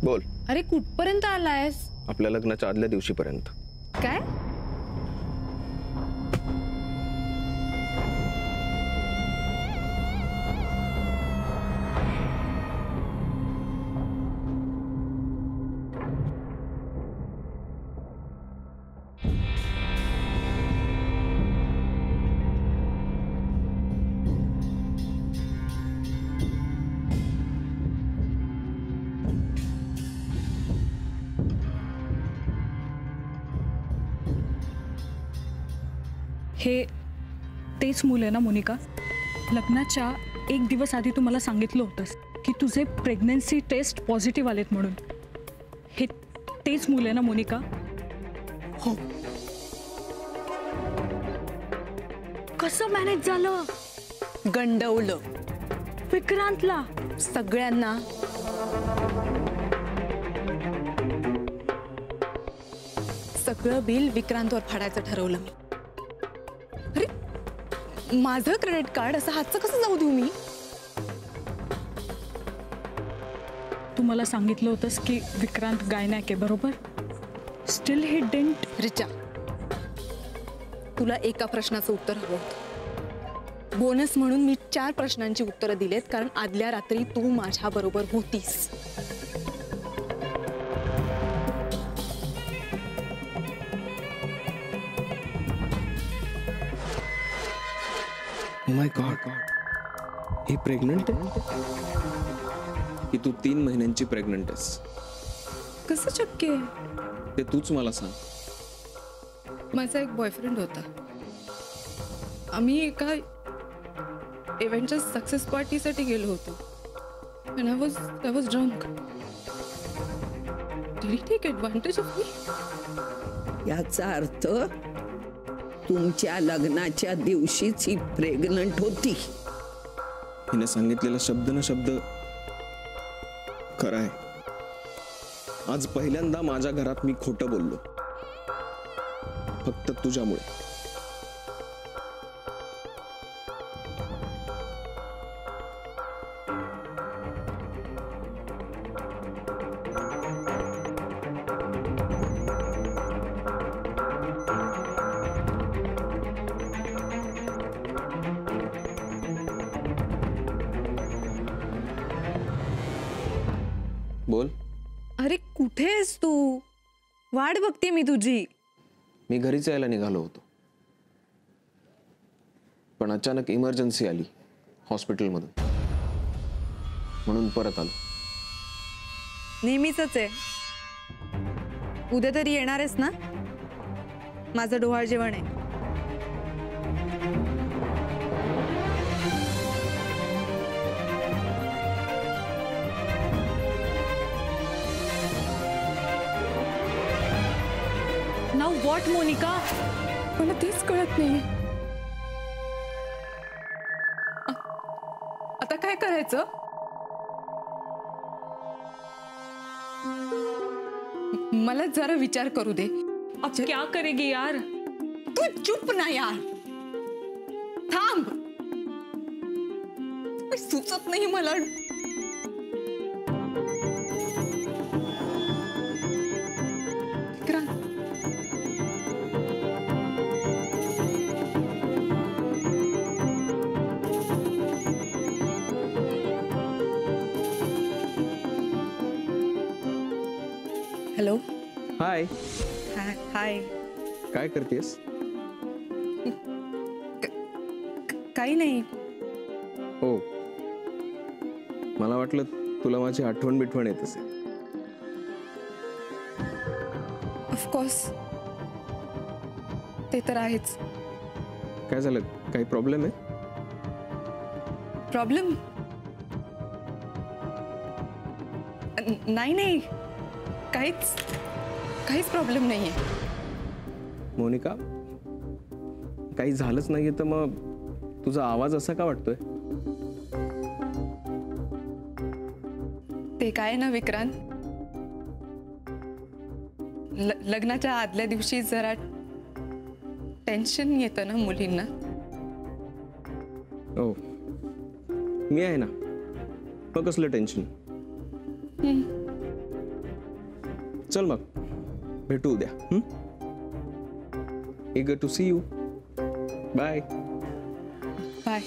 बोल. अरे कुठपर्यंत आलायस? आपल्या लग्नाच्या आदल्या दिवशीपर्यंत. काय? हे तेच मूल आहे ना मोनिका? लग्नाच्या एक दिवस आधी तू मला सांगितलं होतंस की तुझे प्रेग्नन्सी टेस्ट पॉझिटिव्ह आलेत म्हणून. हे तेच मूल आहे ना मोनिका? हो. कसं मॅनेज झालं? गंडवलं विक्रांतला, सगळ्यांना. सगळं बिल विक्रांतवर फाडायचं ठरवलं मी. अरे माझं क्रेडिट कार्ड असं हातचं कसं जाऊ देऊ मी? तू मला सांगितलं होतंस की विक्रांत गायनॅक आहे, बरोबर? Steel he didn't. रिचा, तुला एका प्रश्नाचं उत्तर हवं होतं. बोनस म्हणून मी 4 प्रश्नांची उत्तरं दिलेत, कारण आदल्या रात्री तू माझ्या बरोबर होतीस. Oh my God. He pregnant आहे की तू 3 महिन्यांची प्रेग्नंट आहेस? कसं शक्य आहे? ते तूच मला सांग. माझा एक बॉयफ्रेंड होता. आम्ही एका इव्हेंटच्या सक्सेस पार्टीसाठी गेलो होतो. And I was drunk. Did he take advantage of me? याचा अर्थ तुमच्या लग्नाच्या दिवशीच ही प्रेग्नंट होती. हिने सांगितलेला शब्द न शब्द खरं आहे. आज पहिल्यांदा माझ्या घरात मी खोटं बोललो, फक्त तुझ्यामुळे. बोल. अरे कुठे आहेस तू? वाट बघते मी तुझी. मी घरीच यायला निघालो होतो, पण अचानक इमर्जन्सी आली हॉस्पिटलमधून, म्हणून परत आलो. नेहमीच आहे. उद्या तरी येणार आहेस ना? माझं डोहाळ जेवण आहे. Now what Monica? मला तेच कळत नाही. आता काय करायचं? मला जरा विचार करू दे. अब क्या करेगी यार? तू चुप ना यार. थांब. सुचत नाही मला. हॅलो. हाय. हाय. काय करतेस? काही नाही. हो, मला वाटलं तुला माझी आठवण बिठवण येत असेल. ऑफकोर्स, ते तर आहेच. काय झालं? काही प्रॉब्लेम आहे? प्रॉब्लेम? नाही, काहीच प्रॉब्लेम नाहीये. मोनिका, काही झालंच नाहीये तर मग तुझा आवाज असा का वाटतोय? ते काय ना विक्रांत, लग्नाच्या आदल्या दिवशी जरा टेन्शन येतं ना मुलींना. ओ, मी आहे ना, मग कसलं टेन्शन? चल मग भेटू उद्या. eager to see you. Bye. Bye.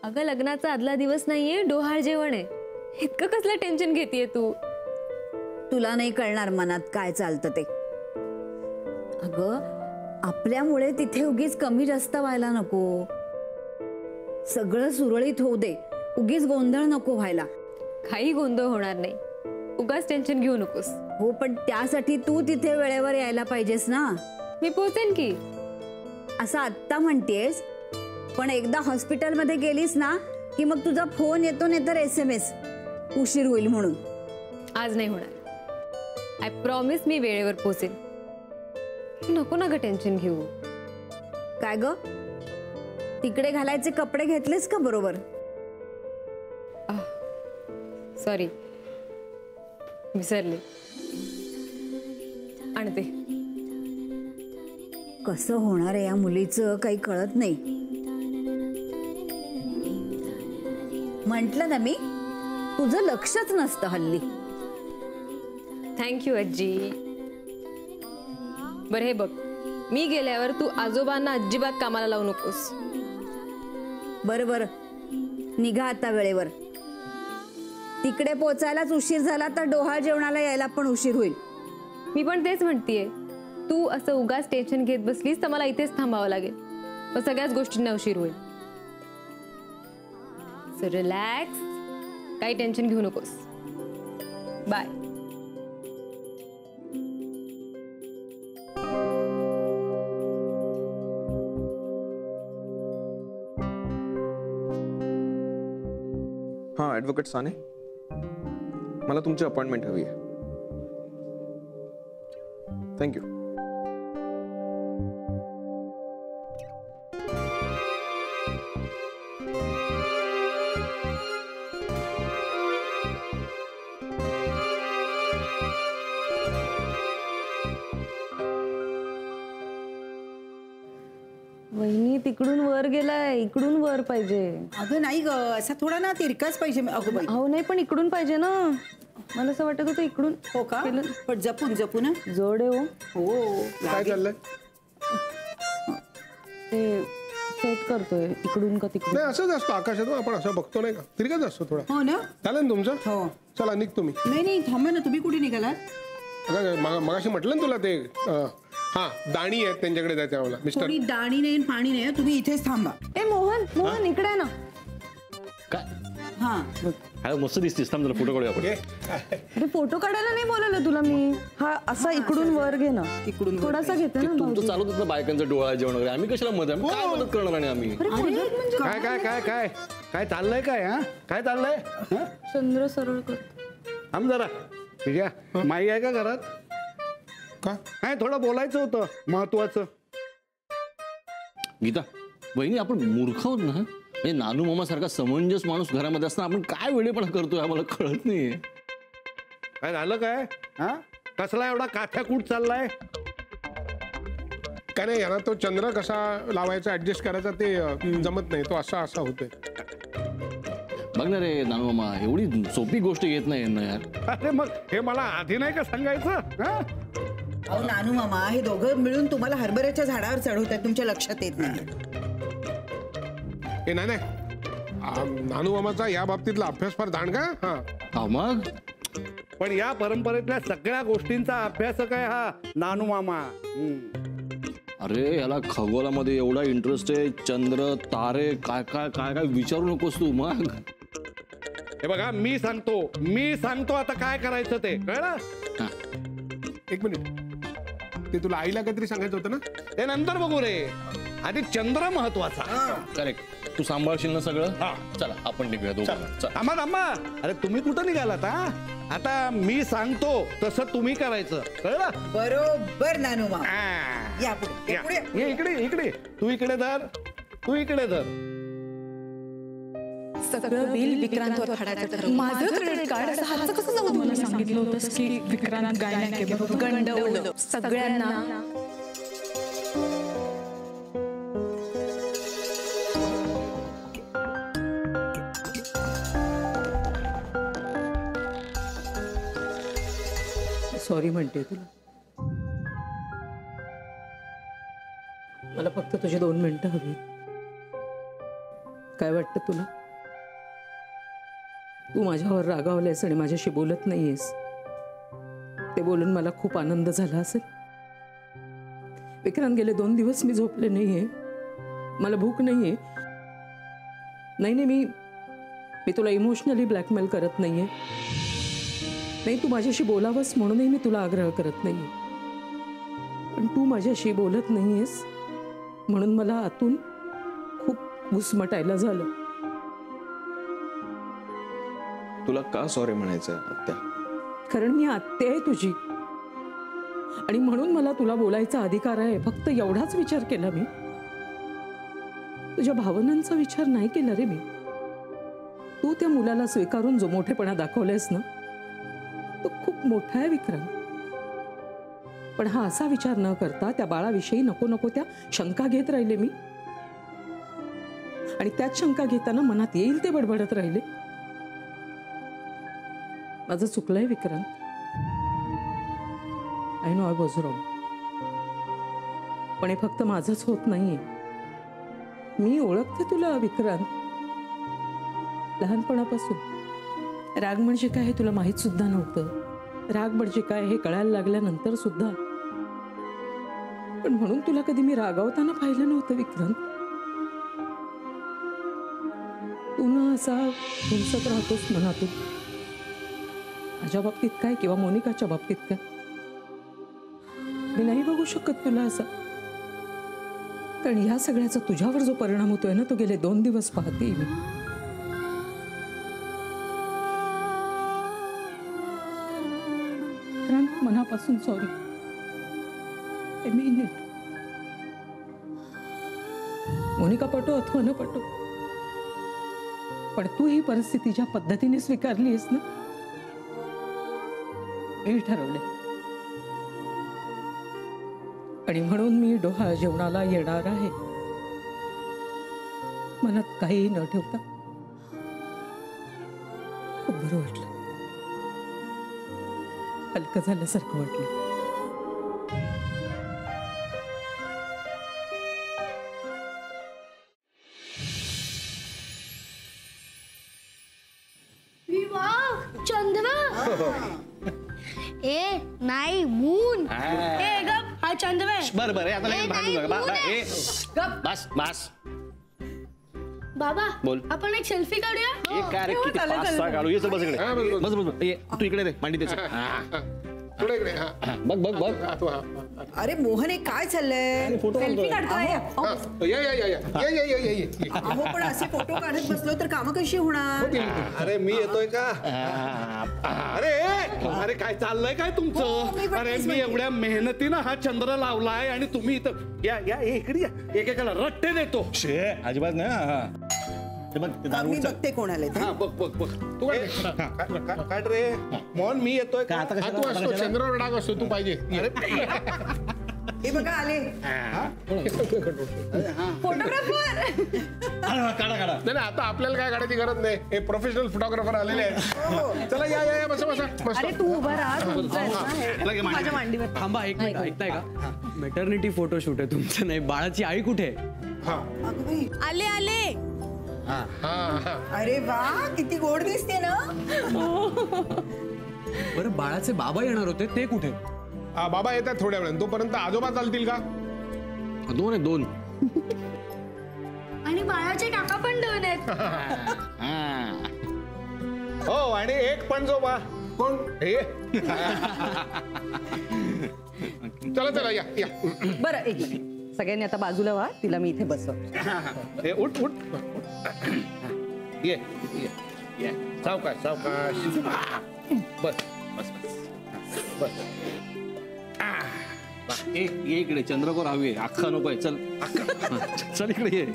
अगं लग्नाचा आदला दिवस नाहीये, डोहाळ जेवण आहे. इतकं कसलं टेन्शन घेतीये तू? तुला नाही कळणार मनात काय चालतं ते. अगं आपल्यामुळे तिथे उगीच कमी जास्त व्हायला नको. सगळं सुरळीत होऊ दे, उगीच गोंधळ नको व्हायला. काही गोंधळ होणार नाही, उगाच टेन्शन घेऊ नकोस. हो पण त्यासाठी तू तिथे वेळेवर यायला पाहिजेस ना. मी पोहोचेन की. असं आत्ता म्हणतेस, पण एकदा हॉस्पिटलमध्ये गेलीस ना की मग तुझा फोन येतो नाही तर SMS उशीर होईल म्हणून. आज नाही होणार. आय प्रॉमिस मी वेळेवर पोहोचेन. नको ना ग टेन्शन घेऊ. काय ग तिकडे घालायचे कपडे घेतलेस का बरोबर? सॉरी, विसरले. आणते. कसं होणार आहे या मुलीचं काही कळत नाही. म्हंटल ना मी, तुझं लक्षच नसतं हल्ली. थँक्यू आजी. बरं हे बघ, मी गेल्यावर तू आजोबांना अजिबात कामाला लावू नकोस. बरं बरं, निघा आता वेळेवर. तिकडे पोचायलाच उशीर झाला तर डोहाळ जेवणाला यायला पण उशीर होईल. मी पण तेच म्हणतीये, तू असं उगाच टेन्शन घेत बसलीस तर मला इथेच थांबावं लागेल. मग सगळ्याच गोष्टींना उशीर होईल. सो रिलॅक्स, काही टेन्शन घेऊ नकोस. बाय. हां ॲडव्होकेट साने, मला तुमची अपॉइंटमेंट हवी आहे. थँक्यू. वहिनी तिकडून वर गेलाय, इकडून वर पाहिजे. अगं नाही ग, असा थोडा ना तिरकाच पाहिजे. अगं बाई. अहो नाही, पण इकडून पाहिजे ना. मला असं वाटत होतं इकडून. हो का? पण जपून जपून. जोड आहे. हो. काय चाललंय? ते सेट करतोय इकडून का तिकडून. नाही असंच असतं आकाशात, आपण असं बघतो नाही का, तिरकच असतो थोडा. हो ना. चालेल ना तुमचं? हो. चला निघतो मी. नाही नाही थांबा ना, तुम्ही कुठे निघालात? अगं मगाशी म्हटलं ना तुला ते हा दाणी आहेत त्यांच्याकडे जायचं मला. मिस्टर थोडी दाणी नाही पाणी नाही, तुम्ही इथेच थांबा. ए मोहन, मोहन इकडे आहे ना. काय हा अरे मस्त दिसतीस. थांब जरा फोटो काढूया आपण. अरे फोटो काढायला नाही बोलवलं तुला मी. हा असा इकडून वर घे ना. इकडून थोडासा घेते ना. तुमचं चालत होतं बायकांचं डोळा जेवण वगैरे. आम्ही कशाला मदत, काय मदत करणार आणि आम्ही. काय काय काय काय काय चाललंय काय? हा काय चाललंय? चंद्र सरळ कर. थांब जरा. तुझ्या माई आहे का घरात? का काय थोडं बोलायचं होतं महत्वाचं. गीता वहिनी, आपण मूर्ख आहोत ना. म्हणजे नानू मामा सारखा समंजस माणूस घरामध्ये असताना आपण काय वेळेपणा करतोय आम्हाला कळत नाहीये. काय झालं काय? हा कसला एवढा काथ्याकूट चाललाय? काय नाही याला तो चंद्र कसा लावायचा ऍडजस्ट करायचा ते जमत नाही. तो असा असा होतोय. बघ ना रे नानू मामा, एवढी सोपी गोष्ट येत नाही यांना यार. अरे मग हे मला आधी नाही का सांगायचं? हा अहो नानू मामा, हे दोघं मिळून तुम्हाला हरभऱ्याच्या झाडावर चढवतात, तुमच्या लक्षात येत नाही. हे नाही नानू मामाचा या बाबतीतला अभ्यास फार दांडगा. हा मग पण या परंपरेतल्या सगळ्या गोष्टींचा अभ्यासक आहे हा नानू मामा. अरे याला खगोलामध्ये एवढा इंटरेस्ट आहे. चंद्र तारे काय काय काय काय विचारू नकोस तू. मग हे बघा, मी सांगतो आता काय करायचं ते कळलं? हा. एक मिनिट, ते तुला आईला काहीतरी सांगायचं होतं ना? ते नंतर बघू रे. आधी चंद्र महत्वाचा. करेक्ट. तू सांभाळशील ना सगळं? चला आपण निघूया दोघं. चल. अम्मा अरे तुम्ही कुठं निघालात? आता मी सांगतो तसं तुम्ही करायचं, कळलं? बरोबर नानू मामा. या पुढे, या. पुढे. ये इकडे तू इकडे धर. सगळं बिल विक्रांतवर फाडायचं ठरवलं. माझं क्रेडिट कार्ड असं हातचं कसं जाऊ दे? मला सांगितलं होतंस की विक्रांत गायनाके गंडवलं सगळ्यांना. सॉरी म्हणते तुला. मला फक्त तुझी 2 मिनिटं हवी. काय वाटतं तुला? तू माझ्यावर रागावलेस आणि माझ्याशी बोलत नाहीयेस. ते बोलून मला खूप आनंद झाला असेल. विक्रांत गेले 2 दिवस मी झोपले नाहीये. मला भूक नाहीये. नाही मी तुला इमोशनली ब्लॅकमेल करत नाहीये. नाही, तू माझ्याशी बोलावंस म्हणूनही मी तुला आग्रह करत नाहीये. पण तू माझ्याशी बोलत नाहीयेस म्हणून मला आतून खूप घुसमटायला झालं. तुला का सॉरी म्हणायचं आत्या? कारण मी आत्या आहे तुझी आणि म्हणून मला तुला बोलायचा अधिकार आहे. फक्त एवढाच विचार केला मी. तुझ्या भावनांचा विचार नाही केला रे मी. तू त्या मुलाला स्वीकारून जो मोठेपणा दाखवलायस ना, तो खूप मोठा आहे विक्रांत. पण हा असा विचार न करता त्या बाळाविषयी नको नको त्या शंका घेत राहिले मी. आणि त्याच शंका घेताना मनात येईल ते बडबडत राहिले. माझं चुकलंय Vikrant. I know I was wrong. पण हे फक्त माझंच होत नाहीये. मी ओळखते तुला विक्रांत लहानपणापासून. राग म्हणजे काय हे तुला माहित सुद्धा नव्हतं. राग म्हणजे काय हे कळायला लागल्यानंतर सुद्धा. पण म्हणून तुला कधी मी रागावताना पाहिलं नव्हतं विक्रांत. तू ना असा हिंसक राहतोस मनातून. माझ्या बाबतीत काय किंवा मोनिकाच्या बाबतीत काय, मी नाही बघू शकत तुला असा. कारण ह्या सगळ्याचा तुझ्यावर जो परिणाम होतोय ना, तो गेले 2 दिवस पाहते मी. मनापासून sorry. I mean it. Monica पटो अथवा न पटो, पण तू ही परिस्थिती ज्या पद्धतीने स्वीकारलीस ना, मी ठरवले. आणि म्हणून मी डोहाळ जेवणाला येणार आहे. मनात काहीही न ठेवता. खूप बरं वाटलं. हलकं झाल्यासारखं वाटलं. चंद्र ए नाही मून. ए गप, हा चंद्र आहे. बरं आता नाही भांडू नका. बस बाबा बोल. आपण एक सेल्फी काढूया. एक काय रे, किती 5-6 काढू. ये बस इकडे. बस ये तू इकडे रे. मांडी त्याची. बघ. अरे मोहन हे काय चाललंय? सेल्फी काढतोय. अहो पण असे फोटो काढत बसलो तर कामं कशी होणार? अरे मी येतोय का? अरे काय चाललंय काय तुमचं? अरे मी एवढ्या मेहनतीनं हा चंद्र लावलाय आणि तुम्ही इथं या इकडे या. एकेकाला रट्टे देतो. अजिबात नाही. मी बघते कोणाला ते. बघ तू काय रे मोहन, मी येतोय का? तू असतो चंद्रावर डाग असतो, तू पाहिजे. हे बघा आले फोटोग्राफर. नाही आता आपल्याला काय काढायची गरज नाही. हे प्रोफेशनल फोटोग्राफर आलेले आहेत. चला या बसा. अरे तू उभा राहा. माझ्या मांडीवर. थांबा एक मिनिट, ऐकताय का? मॅटर्निटी फोटोशूट आहे तुमचं, नाही बाळाची आई कुठे? आले. अरे वा, किती गोड दिसते ना. बरं बाळाचे बाबा येणार होते, ते कुठे? बाबा येतात थोड्या वेळाने. तोपर्यंत आजोबा चालतील का? 2 आहेत 2. आणि बाळाचे काका पण 2 आहेत. हो आणि एक पण जो बा कोण हे. चला या. बरं एक मिनिट. सगळ्यांनी आता बाजूला व्हा, तिला मी इथे बसव. हे उठ उठ ये ये ये सावकाश सावकाश बस बस बस बस ये इकडे चंद्रकोर हवी अख्खा नकोय. चल चल इकडे ये.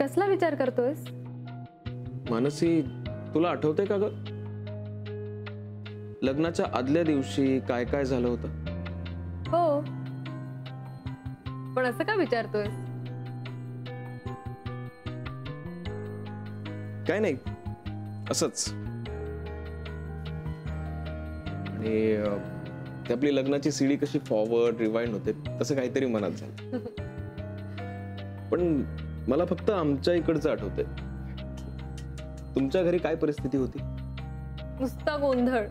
कसला विचार करतोयस? मानसी, तुला आठवतंय का ग लग्नाच्या आदल्या दिवशी काय काय झालं होतं? हो, पण असं का विचारतोयस? काय नाही, असंच. आणि ती आपली लग्नाची सीडी कशी फॉरवर्ड रिवाइंड होते तसं काहीतरी मनात झालं. पण मला फक्त आमच्या इकडचं आठवतंय. तुमच्या घरी काय परिस्थिती होती? नुसता गोंधळ,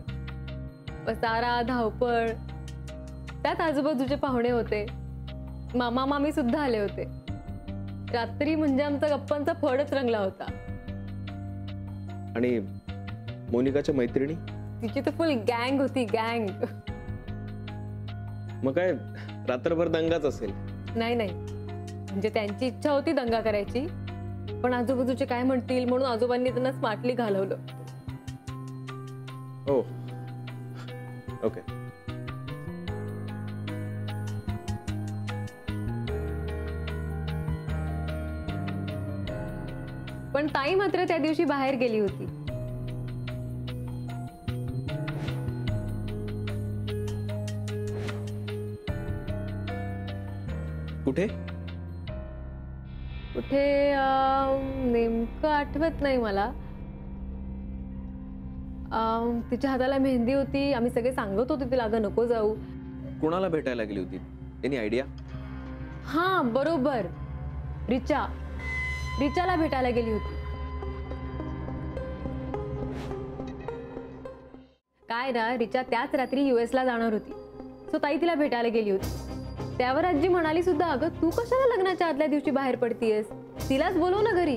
पसारा, धावपळ. त्यात आजूबाजूचे पाहुणे होते, मामा मामी सुद्धा आले होते. रात्री म्हणजे आमचा गप्पांचा फडच रंगला होता. आणि मोनिकाच्या मैत्रिणी? तिची तर फुल गँग होती, गँग. मग काय रात्रभर दंगाच असेल? नाही नाही, म्हणजे त्यांची इच्छा होती दंगा करायची, पण आजूबाजूचे काय म्हणतील म्हणून आजोबांनी त्यांना स्मार्टली घालवलं. हो, ओके. पण ताई मात्र त्या दिवशी बाहेर गेली होती. कुठे? कुठे नेमकं आठवत नाही मला. तिच्या हाताला मेहंदी होती. आम्ही सगळे सांगत होते तिला, अगं नको जाऊ. कुणाला भेटायला गेली होती? Any idea? हा बरोबर, रिचाला भेटायला गेली होती. काय ना, रिचा त्याच रात्री US ला जाणार होती. सो ताई तिला भेटायला गेली होती. त्यावर आजी म्हणाली सुद्धा, अगं तू कशाला लग्नाच्या आदल्या दिवशी बाहेर पडतीयस, तिलाच बोलव ना घरी.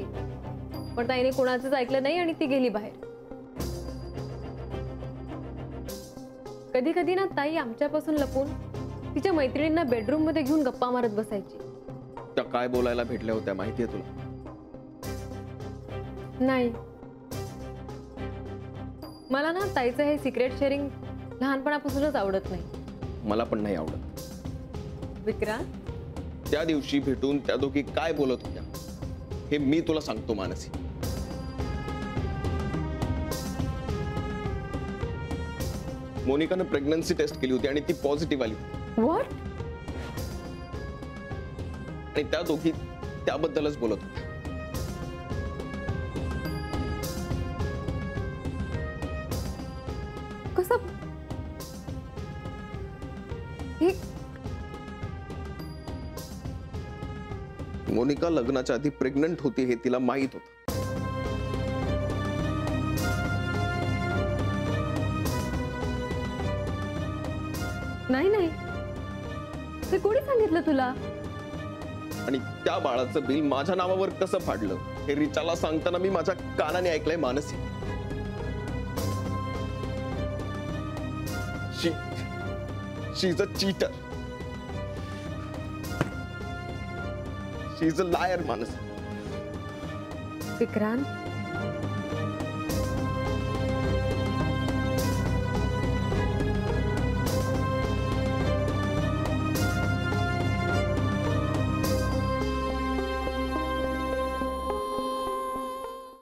पण ताईने कोणाचंच ऐकलं नाही आणि ती गेली बाहेर. कधी कधी ना ताई आमच्यापासून लपून तिच्या मैत्रिणींना बेडरूम मध्ये घेऊन गप्पा मारत बसायची. त्या काय बोलायला भेटल्या होत्या माहितीये तुला? नाही, मला ना ताईचं हे सिक्रेट शेअरिंग लहानपणापासूनच आवडत नाही. मला पण नाही आवडत. विक्रांत, त्या दिवशी भेटून त्या दोघी काय बोलत होत्या हे मी तुला सांगतो मानसी. मोनिकाने प्रेग्नन्सी टेस्ट केली होती आणि ती पॉझिटिव्ह आली. व्हॉट? आणि त्या दोघी त्याबद्दलच बोलत होत्या. कसं? मोनिका लग्नाच्या आधी प्रेग्नंट होती हे तिला माहित होतं. नाही नाही, हे कोणी सांगितलं तुला? आणि त्या बाळाचं बिल माझ्या नावावर कसं फाडलं हे रिचाला सांगताना मी माझ्या कानाने ऐकलंय Mansi. She is a cheater. She is a liar, Mansi. Vikrant,